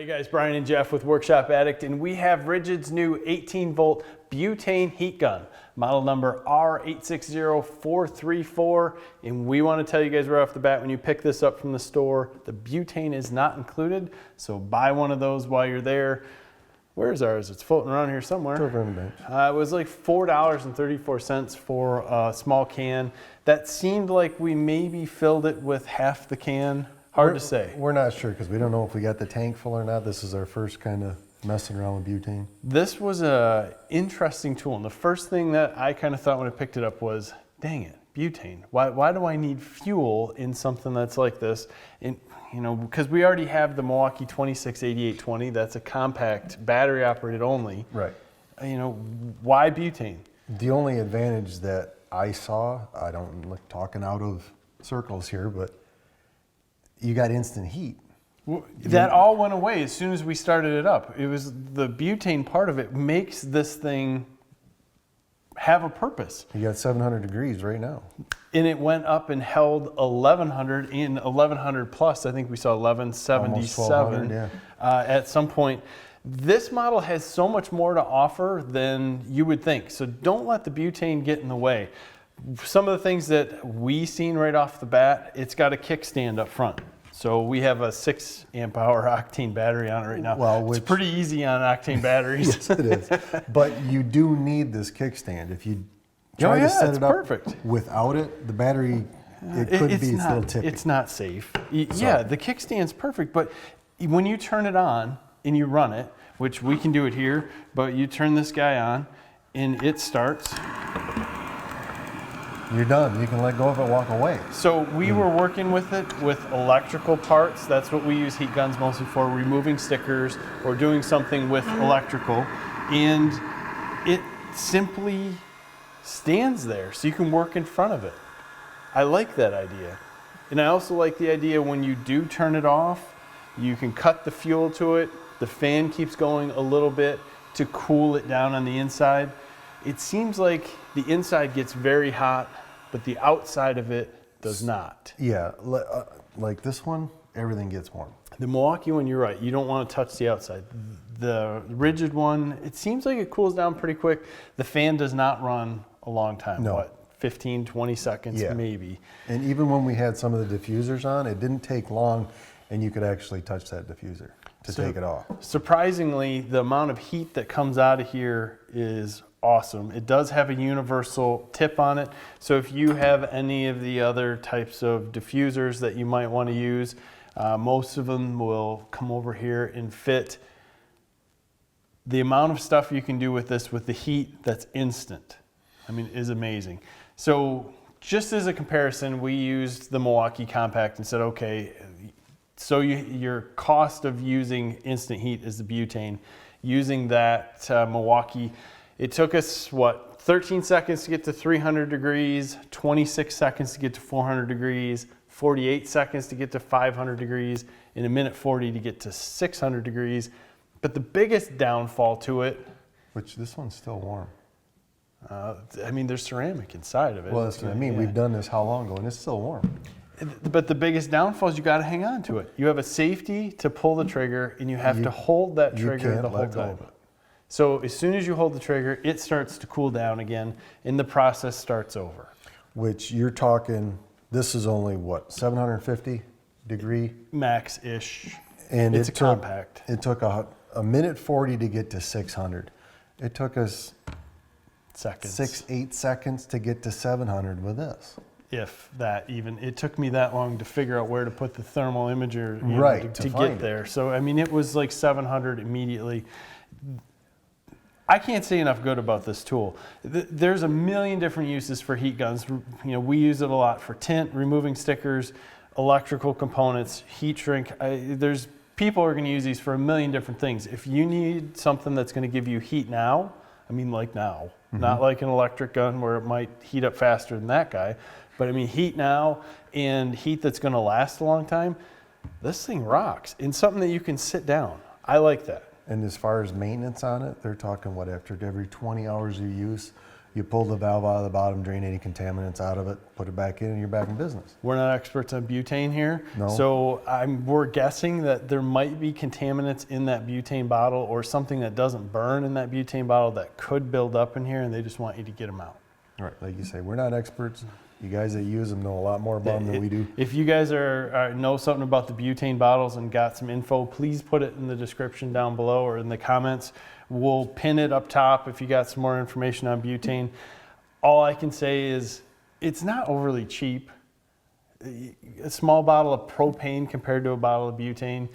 Hey guys, Brian and Jeff with Workshop Addict, and we have Ridgid's new 18-volt butane heat gun, model number R860434, and we want to tell you guys right off the bat, when you pick this up from the store, the butane is not included, so buy one of those while you're there. Where's ours? It's floating around here somewhere. It's over on the bench. It was like $4.34 for a small can. That seemed like we maybe filled it with half the can. Hard to say. We're not sure because we don't know if we got the tank full or not. This is our first kind of messing around with butane. This was an interesting tool, and the first thing that I kind of thought when I picked it up was, dang it, butane. Why do I need fuel in something that's like this? And, you know, because we already have the Milwaukee 268820. That's a compact, battery operated only. Right. You know, why butane? The only advantage that I saw, I don't like talking out of circles here, but you got instant heat. That all went away as soon as we started it up. It was the butane part of it makes this thing have a purpose. You got 700 degrees right now. And it went up and held 1100 in 1100 plus. I think we saw 1177 yeah. At some point. This model has so much more to offer than you would think. So don't let the butane get in the way. Some of the things that we seen right off the bat, it's got a kickstand up front. So we have a 6 amp hour octane battery on it right now. Well, it's pretty easy on octane batteries. Yes, it is. But you do need this kickstand. If you try to set it up perfect. Without it, the battery, it could be still tipping. It's not safe. Yeah, the kickstand's perfect, but when you turn it on and you run it, which we can do it here, but you turn this guy on and it starts. You're done. You can let go of it, walk away. So we were working with it with electrical parts. That's what we use heat guns mostly for, removing stickers or doing something with electrical. And it simply stands there so you can work in front of it. I like that idea. And I also like the idea when you do turn it off, you can cut the fuel to it. The fan keeps going a little bit to cool it down on the inside. It seems like the inside gets very hot, but the outside of it does not. Yeah, like this one, everything gets warm. The Milwaukee one, you're right, you don't want to touch the outside. The Ridgid one, it seems like it cools down pretty quick. The fan does not run a long time. No. What, 15, 20 seconds maybe. And even when we had some of the diffusers on, it didn't take long and you could actually touch that diffuser to take it off. Surprisingly, the amount of heat that comes out of here is awesome. It does have a universal tip on it. So if you have any of the other types of diffusers that you might want to use, most of them will come over here and fit. The amount of stuff you can do with this with the heat that's instant, I mean, is amazing. So just as a comparison, we used the Milwaukee Compact and said, okay, so your cost of using instant heat is the butane. Using that Milwaukee, it took us, what, 13 seconds to get to 300 degrees, 26 seconds to get to 400 degrees, 48 seconds to get to 500 degrees, and a minute 40 to get to 600 degrees. But the biggest downfall to it... Which this one's still warm. I mean, there's ceramic inside of it. Well, that's what I mean. Yeah. We've done this how long ago, and it's still warm. But the biggest downfall is you got to hang on to it. You have a safety to pull the trigger, and you have to hold that trigger the whole time. So as soon as you hold the trigger, it starts to cool down again, and the process starts over. Which you're talking, this is only what, 750 degree? Max-ish. And it's a compact. It took a minute 40 to get to 600. It took us seconds. 6-8 seconds to get to 700 with this. If that even. It took me that long to figure out where to put the thermal imager to get there. So, I mean, it was like 700 immediately. I can't say enough good about this tool. There's a million different uses for heat guns. You know, we use it a lot for tint, removing stickers, electrical components, heat shrink. There's people are going to use these for a million different things. If you need something that's going to give you heat now, I mean like now, not like an electric gun where it might heat up faster than that guy, but I mean heat now and heat that's going to last a long time, this thing rocks. And something that you can sit down. I like that. And as far as maintenance on it, they're talking what, after every 20 hours of use, You pull the valve out of the bottom, drain any contaminants out of it, put it back in, and you're back in business. We're not experts on butane here. No. So we're guessing that there might be contaminants in that butane bottle or something that doesn't burn in that butane bottle that could build up in here, and they just want you to get them out. Right, like you say, we're not experts. You guys that use them know a lot more about them than we do. If you guys know something about the butane bottles and got some info, please put it in the description down below or in the comments. We'll pin it up top if you got some more information on butane. All I can say is it's not overly cheap. A small bottle of propane compared to a bottle of butane,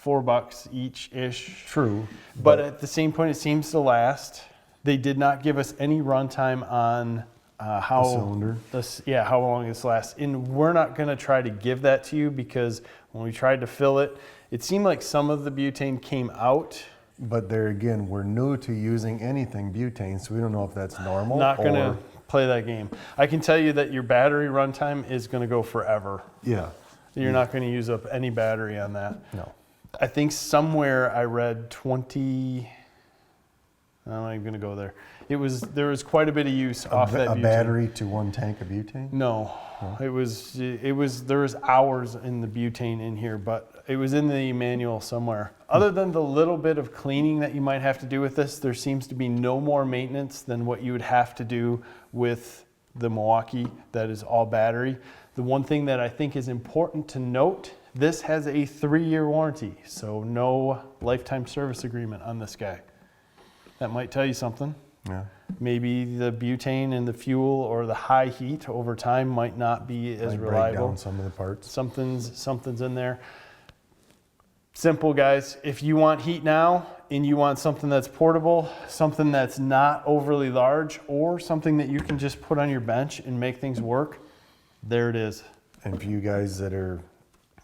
$4 each-ish. True. But at the same point, it seems to last. They did not give us any runtime on how cylinder. How long this lasts. And we're not going to try to give that to you because when we tried to fill it, it seemed like some of the butane came out. But there again, we're new to using anything butane, so we don't know if that's normal. Not going to play that game. I can tell you that your battery runtime is going to go forever. Yeah. You're not going to use up any battery on that. No. I think somewhere I read 20. I'm not even going to go there. There was quite a bit of use off that butane. A battery to one tank of butane? No, there was hours in the butane in here, but it was in the manual somewhere. Other than the little bit of cleaning that you might have to do with this, there seems to be no more maintenance than what you would have to do with the Milwaukee that is all battery. The one thing that I think is important to note, this has a 3-year warranty, so no lifetime service agreement on this guy. That might tell you something. Yeah. Maybe the butane and the fuel or the high heat over time might not be as Might break reliable. down some of the parts. Something's in there. Simple, guys. If you want heat now and you want something that's portable, something that's not overly large, or something that you can just put on your bench and make things work, there it is. And for you guys that are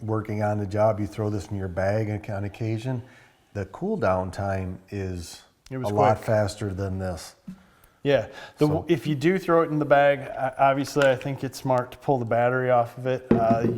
working on the job, you throw this in your bag on occasion, the cool down time is a lot faster than this. Yeah, if you do throw it in the bag, obviously I think it's smart to pull the battery off of it.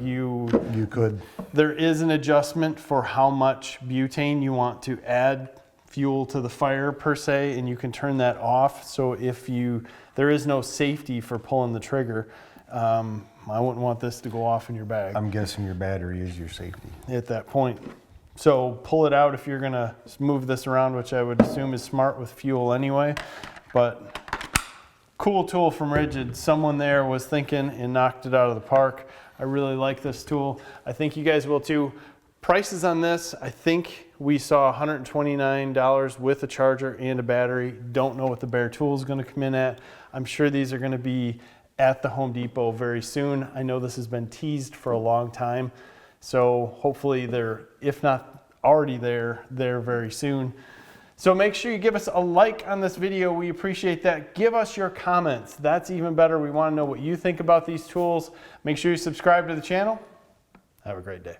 You could. There is an adjustment for how much butane you want to add fuel to the fire per se, and you can turn that off. So there is no safety for pulling the trigger. I wouldn't want this to go off in your bag. I'm guessing your battery is your safety. At that point. So pull it out if you're gonna move this around, which I would assume is smart with fuel anyway. But cool tool from Ridgid. Someone there was thinking and knocked it out of the park. I really like this tool. I think you guys will too. Prices on this, I think we saw $129 with a charger and a battery. Don't know what the bare tool is gonna come in at. I'm sure these are gonna be at the Home Depot very soon. I know this has been teased for a long time. So hopefully they're, if not already there very soon. So make sure you give us a like on this video. We appreciate that. Give us your comments. That's even better. We want to know what you think about these tools. Make sure you subscribe to the channel. Have a great day.